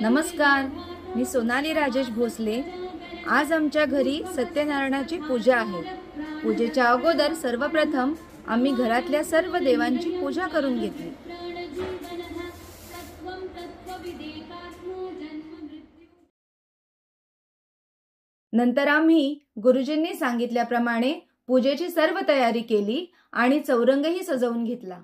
नमस्कार, मी सोनाली राजेश भोसले। आज आमच्या घरी सत्यनारायणाची पूजा आहे। पूजेच्या अगोदर सर्वप्रथम आम्ही घरातल्या सर्व देवांची पूजा करून घेतली। नंतर आम्ही गुरुजींनी सांगितल्याप्रमाणे पूजेची सर्व तयारी केली आणि चौरंगही सजवून घेतला।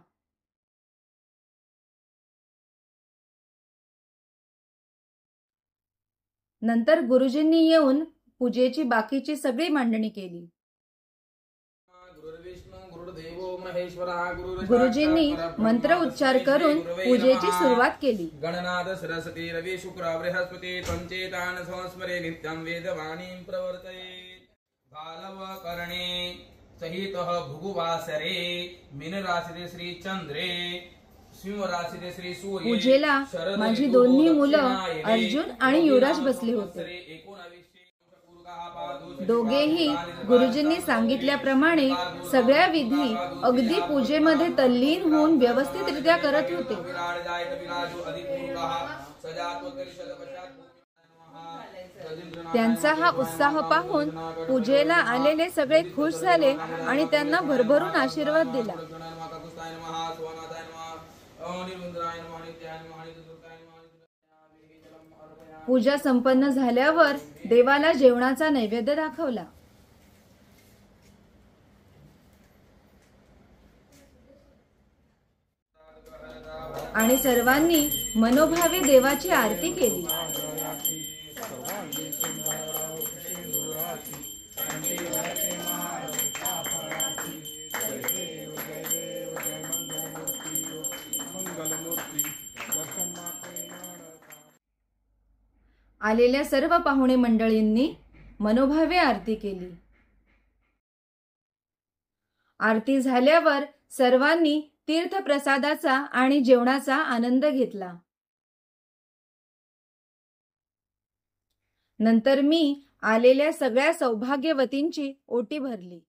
नंतर गुरुजींनी येऊन पूजेची बाकीची सगळी मांडणी केली। गुरुजींनी मंत्र उच्चार करून पूजेची सुरुवात केली। गणनाथ सरस्वती रवि शुक्र बृहस्पती पंचेतान संस्मरे नित्यं वेदवाणीं प्रवर्तयेत्। बालवकर्णे सहितः भृगुवासरे मीन राशीते श्री चंद्रे सिंह राशीते श्री सूर्य। पूजेला माझी दोन्ही मुलं अर्जुन आणि युवराज बसले होते। दोघेही गुरुजींनी सांगितल्याप्रमाणे सगळ्या विधी अगदी पूजेमध्ये तल्लीन होऊन व्यवस्थितरित्या करत होते। त्यांचा हा उत्साह पाहून पूजेला आलेले सगळे खुश झाले आणि त्यांना भरभरून आशीर्वाद दिला। पूजा संपन्न झाल्यावर देवाला जेवणाचा नैवेद्य दाखवला आणि सर्वांनी मनोभावे देवाची आरती केली। आलेल्या सर्व पाहुणे मंडळींनी मनोभावे आरती केली। आरती झाल्यावर सर्वांनी तीर्थप्रसादाचा आणि जेवणाचा आनंद घेतला। नंतर मी आलेल्या सगळ्या सौभाग्यवतींची ओटी भरली।